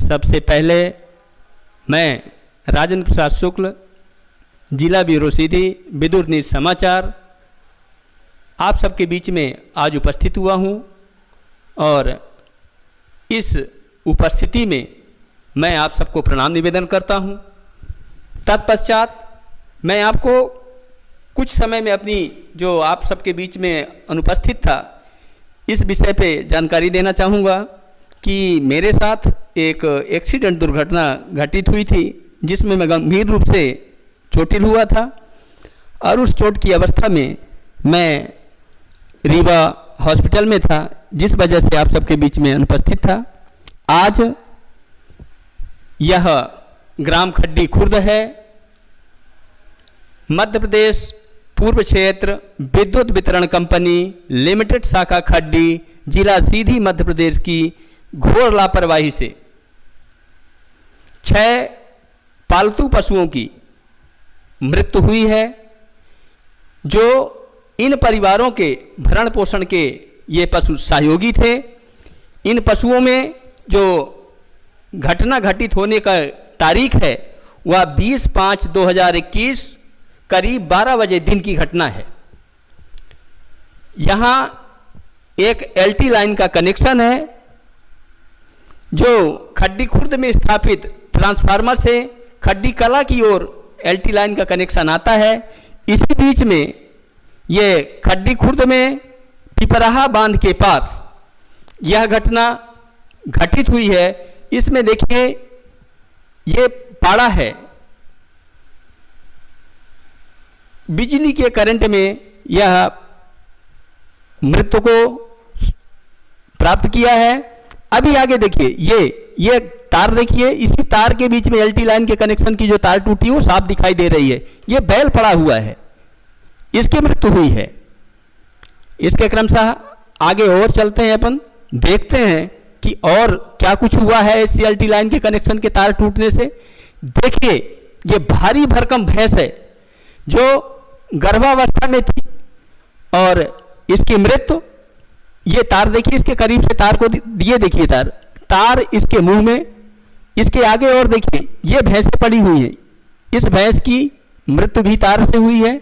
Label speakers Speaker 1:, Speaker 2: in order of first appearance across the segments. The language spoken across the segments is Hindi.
Speaker 1: सबसे पहले मैं राजेंद्र प्रसाद शुक्ल, जिला ब्यूरो सीधी, विदुर न्यूज समाचार, आप सबके बीच में आज उपस्थित हुआ हूँ और इस उपस्थिति में मैं आप सबको प्रणाम निवेदन करता हूँ। तत्पश्चात मैं आपको कुछ समय में अपनी जो आप सबके बीच में अनुपस्थित था इस विषय पे जानकारी देना चाहूँगा कि मेरे साथ एक एक्सीडेंट दुर्घटना घटित हुई थी जिसमें मैं गंभीर रूप से चोटिल हुआ था और उस चोट की अवस्था में मैं रीवा हॉस्पिटल में था, जिस वजह से आप सबके बीच में अनुपस्थित था। आज यह ग्राम खड्डी खुर्द है, मध्य प्रदेश पूर्व क्षेत्र विद्युत वितरण कंपनी लिमिटेड शाखा खड्डी, जिला सीधी, मध्य प्रदेश की घोर लापरवाही से 6 पालतू पशुओं की मृत्यु हुई है, जो इन परिवारों के भरण पोषण के ये पशु सहयोगी थे। इन पशुओं में जो घटना घटित होने का तारीख है वह 20/5/2021 करीब 12 बजे दिन की घटना है। यहाँ एक एलटी लाइन का कनेक्शन है जो खड्डी खुर्द में स्थापित ट्रांसफार्मर से खड्डी कला की ओर एलटी लाइन का कनेक्शन आता है। इसी बीच में ये खड्डी खुर्द में पिपराहा बांध के पास यह घटना घटित हुई है। इसमें देखिए ये पाड़ा है, बिजली के करंट में यह मृत्यु को प्राप्त किया है। अभी आगे देखिए ये तार देखिए, इसी तार के बीच में एलटी लाइन के कनेक्शन की जो तार टूटी वो साफ दिखाई दे रही है। ये बैल पड़ा हुआ है, इसकी मृत्यु हुई है। इसके क्रमशः आगे और चलते हैं, अपन देखते हैं कि और क्या कुछ हुआ है इस एलटी लाइन के कनेक्शन के तार टूटने से। देखिए ये भारी भरकम भैंस है जो गर्भावस्था में थी और इसकी मृत्यु, ये तार देखिए, इसके करीब से तार को ये देखिए, तार इसके मुंह में, इसके आगे और देखिए ये भैंसें पड़ी हुई हैं। इस भैंस की मृत्यु भी तार से हुई है।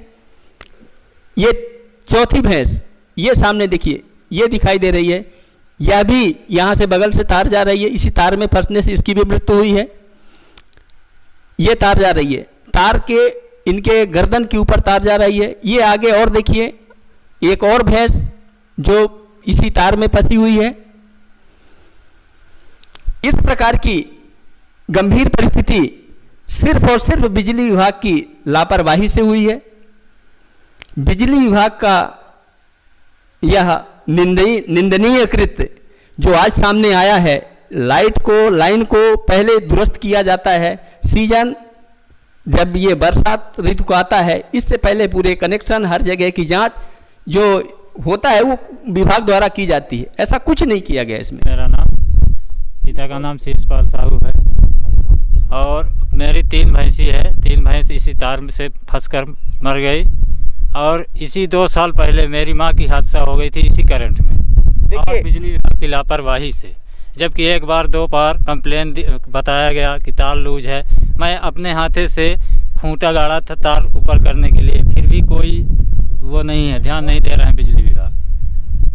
Speaker 1: ये चौथी भैंस ये सामने देखिए, ये दिखाई दे रही है, यह भी यहाँ से बगल से तार जा रही है, इसी तार में फंसने से इसकी भी मृत्यु हुई है। ये तार जा रही है, तार के इनके गर्दन के ऊपर तार जा रही है। ये आगे और देखिए एक और भैंस जो इसी तार में फंसी हुई है। इस प्रकार की गंभीर परिस्थिति सिर्फ और सिर्फ बिजली विभाग की लापरवाही से हुई है। बिजली विभाग का यह निंदनीय कृत्य जो आज सामने आया है, लाइन को पहले दुरुस्त किया जाता है, सीजन जब ये बरसात ऋतु को आता है इससे पहले पूरे कनेक्शन हर जगह की जांच जो होता है वो विभाग द्वारा की जाती है। ऐसा कुछ नहीं किया गया इसमें।
Speaker 2: मेरा नाम, पिता का नाम शीर्षपाल साहू है और मेरी 3 भैंसी है। 3 भैंस इसी तार से फंसकर मर गई और इसी 2 साल पहले मेरी माँ की हादसा हो गई थी इसी करंट में और बिजली विभाग की लापरवाही से। जबकि 1 बार 2 बार कंप्लेन बताया गया कि तार लूज है। मैं अपने हाथे से खूंटा गाड़ा था तार ऊपर करने के लिए, फिर भी कोई वो नहीं है, ध्यान नहीं दे रहे हैं बिजली विभाग।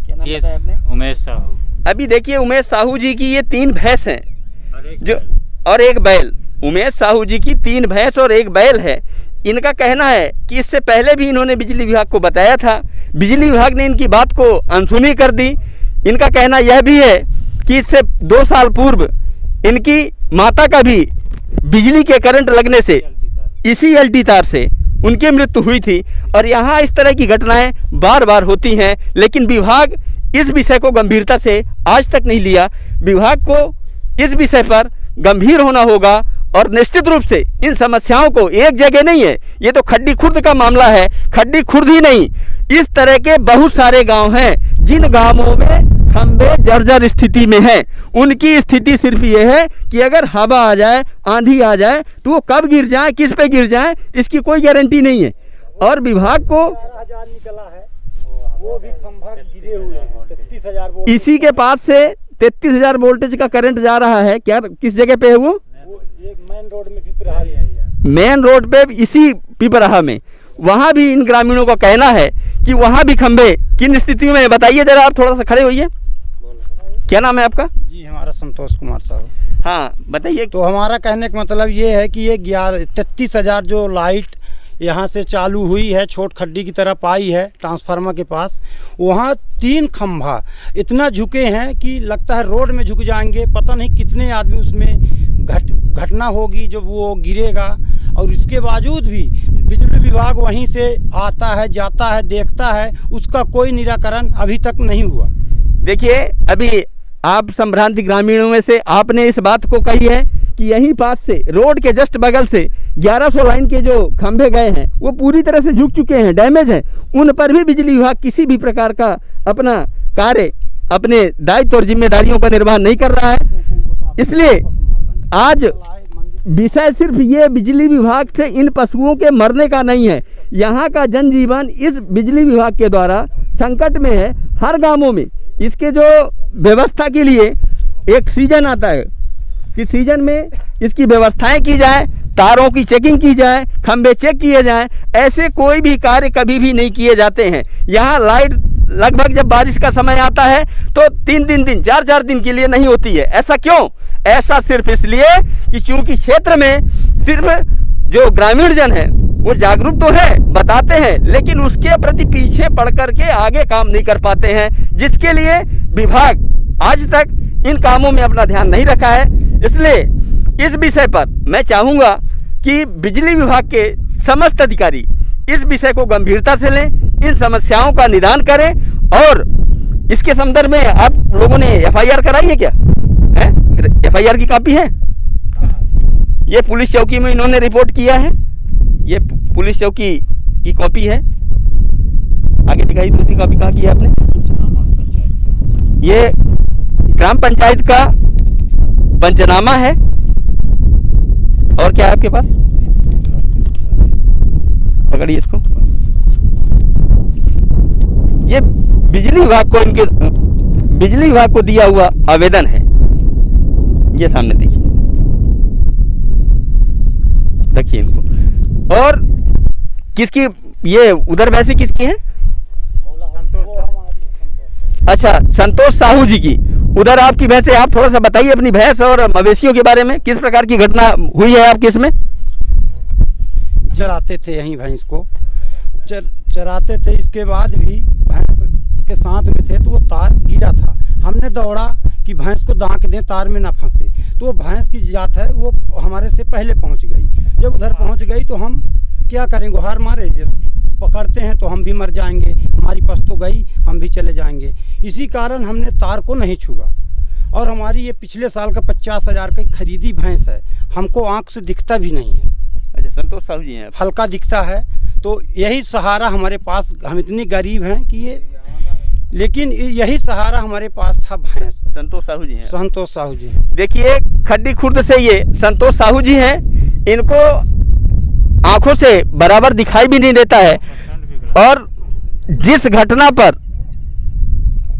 Speaker 1: क्या नाम बताया आपने?
Speaker 2: उमेश साहू।
Speaker 1: अभी देखिए उमेश साहू जी की ये 3 भैंस हैं जो और एक बैल। उमेश साहू जी की 3 भैंस और एक बैल है। इनका कहना है कि इससे पहले भी इन्होंने बिजली विभाग को बताया था, बिजली विभाग ने इनकी बात को अनसुनी कर दी। इनका कहना यह भी है कि इससे 2 साल पूर्व इनकी माता का भी बिजली के करंट लगने से इसी एलटी तार से उनकी मृत्यु हुई थी। और यहाँ इस तरह की घटनाएं बार बार होती हैं, लेकिन विभाग इस विषय को गंभीरता से आज तक नहीं लिया। विभाग को इस विषय पर गंभीर होना होगा और निश्चित रूप से इन समस्याओं को, एक जगह नहीं है, ये तो खड्डी खुर्द का मामला है, खड्डी खुर्द ही नहीं, इस तरह के बहुत सारे गांव हैं जिन गांवों में खंबे जर्जर स्थिति में हैं। उनकी स्थिति सिर्फ ये है कि अगर हवा आ जाए, आंधी आ जाए तो वो कब गिर जाए, किस पे गिर जाए, इसकी कोई गारंटी नहीं है। और विभाग को
Speaker 3: निकला है, वो भी खंभा गिरे हुए हैं, 33,000 वोल्ट।
Speaker 1: इसी के पास से 33,000 वोल्टेज का करंट जा रहा है। क्या किस जगह पे है वो?
Speaker 3: मेन रोड में पिपराहा,
Speaker 1: मेन रोड पे इसी पिपराहा में। वहाँ भी इन ग्रामीणों का कहना है कि वहाँ भी खंभे किन स्थितियों में, बताइए जरा, आप थोड़ा सा खड़े होइए। क्या नाम है आपका?
Speaker 3: जी हमारा संतोष कुमार साहब।
Speaker 1: हाँ बताइए।
Speaker 3: तो हमारा कहने का मतलब ये है कि ये 33,000 जो लाइट यहाँ से चालू हुई है, छोट खड्डी की तरफ आई है ट्रांसफार्मर के पास, वहाँ 3 खंभा इतना झुके हैं कि लगता है रोड में झुक जाएंगे। पता नहीं कितने आदमी उसमें घटना होगी जब वो गिरेगा। और इसके बावजूद भी बिजली विभाग वहीं से आता है, जाता है, देखता है, उसका कोई निराकरण अभी तक नहीं हुआ।
Speaker 1: देखिए, अभी आप संभ्रांति ग्रामीणों में से आपने इस बात को कही है कि यहीं पास से रोड के जस्ट बगल से 1100 लाइन के जो खंभे गए हैं वो पूरी तरह से झुक चुके हैं, डैमेज हैं। उन पर भी बिजली विभाग किसी भी प्रकार का अपना कार्य, अपने दायित्व और जिम्मेदारियों का निर्वहन नहीं कर रहा है। इसलिए आज विषय सिर्फ ये बिजली विभाग से इन पशुओं के मरने का नहीं है। यहाँ का जनजीवन इस बिजली विभाग के द्वारा संकट में है। हर गांवों में इसके जो व्यवस्था के लिए एक सीजन आता है कि सीजन में इसकी व्यवस्थाएं की जाए, तारों की चेकिंग की जाए, खंभे चेक किए जाएं। ऐसे कोई भी कार्य कभी भी नहीं किए जाते हैं। यहाँ लाइट लगभग जब बारिश का समय आता है तो 3-3 दिन, 4-4 दिन के लिए नहीं होती है। ऐसा क्यों? ऐसा सिर्फ इसलिए कि चूंकि क्षेत्र में सिर्फ जो ग्रामीण जन है वो जागरूक तो है, बताते हैं, लेकिन उसके प्रति पीछे पड़ करके आगे काम नहीं कर पाते हैं, जिसके लिए विभाग आज तक इन कामों में अपना ध्यान नहीं रखा है। इसलिए इस विषय पर मैं चाहूँगा कि बिजली विभाग के समस्त अधिकारी इस विषय को गंभीरता से लें, इन समस्याओं का निदान करें। और इसके संदर्भ में आप लोगों ने FIR कराई है क्या? है FIR की कॉपी है? ये पुलिस चौकी में इन्होंने रिपोर्ट किया है। ये पुलिस चौकी की कॉपी है। आगे दिखाई, दूसरी कॉपी कहाँ की है आपने? ये ग्राम पंचायत का पंचनामा है। और क्या है आपके पास? पकड़िए इसको। ये बिजली विभाग को दिया हुआ आवेदन है। ये सामने देखिए, रखिए इनको। और किसकी ये उधर वैसे किसकी है? अच्छा, संतोष साहू जी की। उधर आपकी भैंस है, आप थोड़ा सा बताइए अपनी भैंस और मवेशियों के बारे में, किस प्रकार की घटना हुई है आपके इसमें?
Speaker 3: चराते थे यहीं भैंस को, चराते थे। इसके बाद भी भैंस के साथ में थे तो वो तार गिरा था। हमने दौड़ा कि भैंस को दांक दें, तार में ना फंसे। तो वो भैंस की जात है, वो हमारे से पहले पहुंच गई। जब उधर पहुंच गई तो हम क्या करें, गुहार मारे, जब पकड़ते हैं तो हम भी मर जाएंगे, हमारी पस तो गई, हम भी चले जाएंगे। इसी कारण हमने तार को नहीं छुआ। और हमारी ये पिछले साल का 50,000 की खरीदी भैंस है, हमको आंख से दिखता भी नहीं है।
Speaker 1: अच्छा, संतोष साहू जी हैं?
Speaker 3: हल्का दिखता है। तो यही सहारा हमारे पास, हम इतने गरीब हैं कि ये, लेकिन यही सहारा हमारे पास था, भैंस।
Speaker 1: संतोष साहू जी हैं? संतोष
Speaker 3: साहू जी।
Speaker 1: देखिए, खड्डी खुर्द से ये संतोष साहू जी हैं। इनको आंखों से बराबर दिखाई भी नहीं देता है। और जिस घटना पर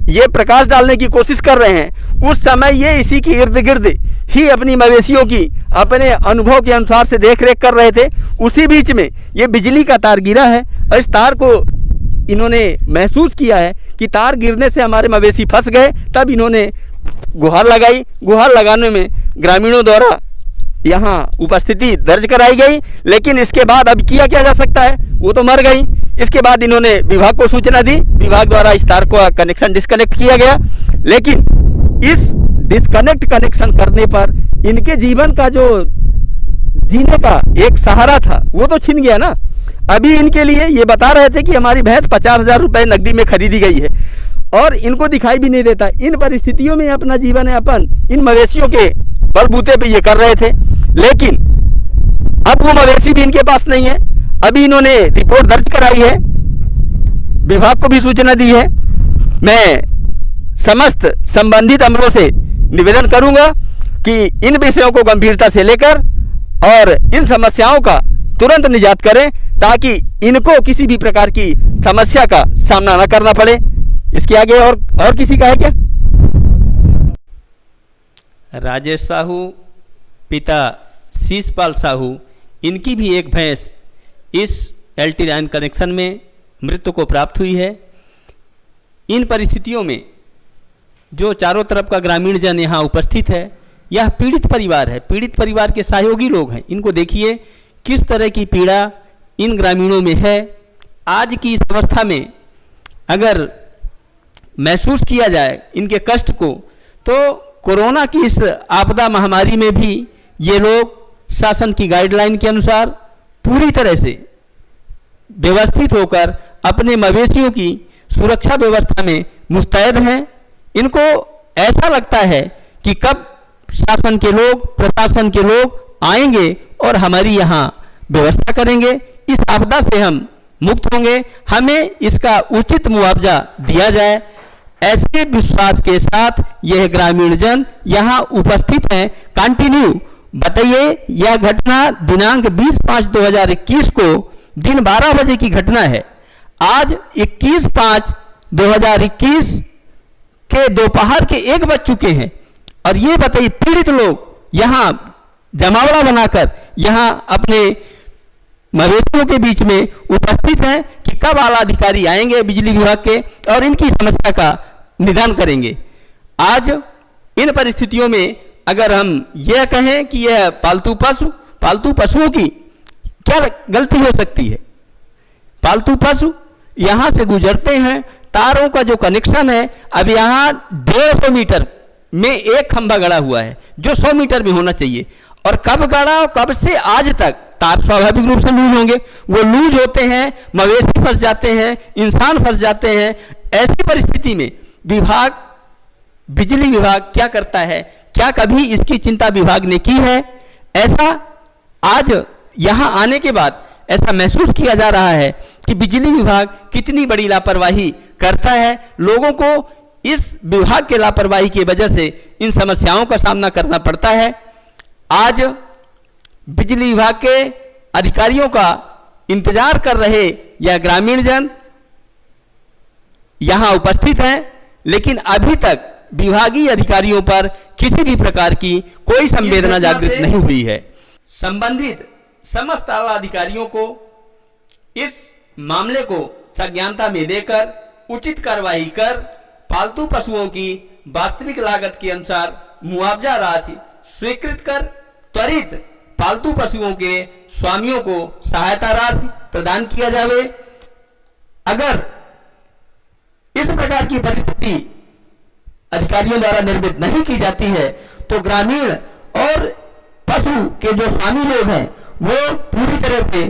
Speaker 1: ये प्रकाश डालने की कोशिश कर रहे हैं उस समय ये इसी के इर्द गिर्द ही अपनी मवेशियों की अपने अनुभव के अनुसार से देख रेख कर रहे थे। उसी बीच में ये बिजली का तार गिरा है और इस तार को इन्होंने महसूस किया है कि तार गिरने से हमारे मवेशी फंस गए। तब इन्होंने गुहार लगाई। गुहार लगाने में ग्रामीणों द्वारा यहाँ उपस्थिति दर्ज कराई गई, लेकिन इसके बाद अब किया क्या जा सकता है, वो तो मर गई। इसके बाद इन्होंने विभाग को सूचना दी, विभाग द्वारा इस तार को कनेक्शन डिस्कनेक्ट किया गया। लेकिन इस डिस्कनेक्ट कनेक्शन करने पर इनके जीवन का जो जीने का एक सहारा था वो तो छिन गया ना। अभी इनके लिए ये बता रहे थे कि हमारी भैंस 50,000 रुपये नकदी में खरीदी गई है और इनको दिखाई भी नहीं देता। इन परिस्थितियों में अपना जीवन यापन इन मवेशियों के बलबूते पे ये कर रहे थे, लेकिन अब वो मवेशी भी इनके पास नहीं है। अभी इन्होंने रिपोर्ट दर्ज कराई है, विभाग को भी सूचना दी है। मैं समस्त संबंधित अमलों से निवेदन करूंगा कि इन विषयों को गंभीरता से लेकर और इन समस्याओं का तुरंत निजात करें, ताकि इनको किसी भी प्रकार की समस्या का सामना न करना पड़े। इसके आगे और किसी का है क्या? राजेश साहू, पिता शीशपाल साहू, इनकी भी एक भैंस इस LT लाइन कनेक्शन में मृत्यु को प्राप्त हुई है। इन परिस्थितियों में जो चारों तरफ का ग्रामीण जन यहाँ उपस्थित है, यह पीड़ित परिवार है, पीड़ित परिवार के सहयोगी लोग हैं। इनको देखिए किस तरह की पीड़ा इन ग्रामीणों में है। आज की इस अवस्था में अगर महसूस किया जाए इनके कष्ट को, तो कोरोना की इस आपदा महामारी में भी ये लोग शासन की गाइडलाइन के अनुसार पूरी तरह से व्यवस्थित होकर अपने मवेशियों की सुरक्षा व्यवस्था में मुस्तैद हैं। इनको ऐसा लगता है कि कब शासन के लोग, प्रशासन के लोग आएंगे और हमारी यहाँ व्यवस्था करेंगे, इस आपदा से हम मुक्त होंगे, हमें इसका उचित मुआवजा दिया जाए। ऐसे विश्वास के साथ यह ग्रामीण जन यहाँ उपस्थित हैं। कंटिन्यू बताइए, यह घटना दिनांक 20/5/2021 को दिन 12 बजे की घटना है। आज 21/5/2021 के दोपहर के 1 बज चुके हैं और ये बताइए पीड़ित लोग यहाँ जमावड़ा बनाकर यहाँ अपने मवेशियों के बीच में उपस्थित हैं कि कब आला अधिकारी आएंगे बिजली विभाग के और इनकी समस्या का निदान करेंगे। आज इन परिस्थितियों में अगर हम यह कहें कि यह पालतू पशुओं की क्या गलती हो सकती है। पालतू पशु यहाँ से गुजरते हैं, तारों का जो कनेक्शन है, अब यहाँ 150 मीटर में एक खंभा गड़ा हुआ है जो 100 मीटर में होना चाहिए, और कब गड़ा और कब से आज तक तार स्वाभाविक रूप से लूज होंगे, वो लूज होते हैं, मवेशी फंस जाते हैं, इंसान फंस जाते हैं। ऐसी परिस्थिति में बिजली विभाग क्या करता है? क्या कभी इसकी चिंता विभाग ने की है? ऐसा आज यहाँ आने के बाद ऐसा महसूस किया जा रहा है कि बिजली विभाग कितनी बड़ी लापरवाही करता है। लोगों को इस विभाग के लापरवाही की वजह से इन समस्याओं का सामना करना पड़ता है। आज बिजली विभाग के अधिकारियों का इंतजार कर रहे यह ग्रामीण जन यहाँ उपस्थित हैं, लेकिन अभी तक विभागीय अधिकारियों पर किसी भी प्रकार की कोई संवेदना जागृत नहीं हुई है। संबंधित समस्त आला अधिकारियों को इस मामले को संज्ञानता में लेकर उचित कार्रवाई कर पालतू पशुओं की वास्तविक लागत के अनुसार मुआवजा राशि स्वीकृत कर त्वरित पालतू पशुओं के स्वामियों को सहायता राशि प्रदान किया जावे। अगर इस प्रकार की परिस्थिति अधिकारियों द्वारा निर्मित नहीं की जाती है तो ग्रामीण और पशु के जो स्वामी लोग हैं वो पूरी तरह से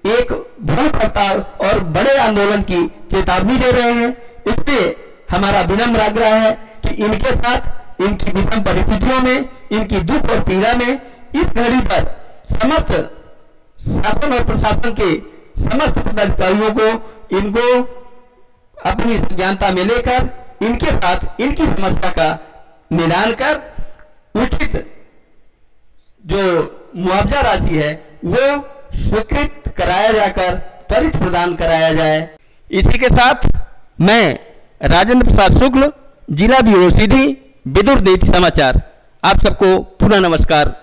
Speaker 1: एक भूख हड़ताल और बड़े आंदोलन की चेतावनी दे रहे हैं। इसलिए हमारा विनम्र आग्रह है कि इनके साथ इनकी विषम परिस्थितियों में, इनकी दुख और पीड़ा में इस घड़ी पर समस्त शासन और प्रशासन के समस्त पदाधिकारियों को इनको अपनी ज्ञानता में लेकर इनके साथ इनकी समस्या का निदान कर उचित जो मुआवजा राशि है वो स्वीकृत कराया जाकर त्वरित प्रदान कराया जाए। इसी के साथ मैं राजेंद्र प्रसाद शुक्ल, जिला ब्यूरो सीधी, विदुर नीति समाचार, आप सबको पुनः नमस्कार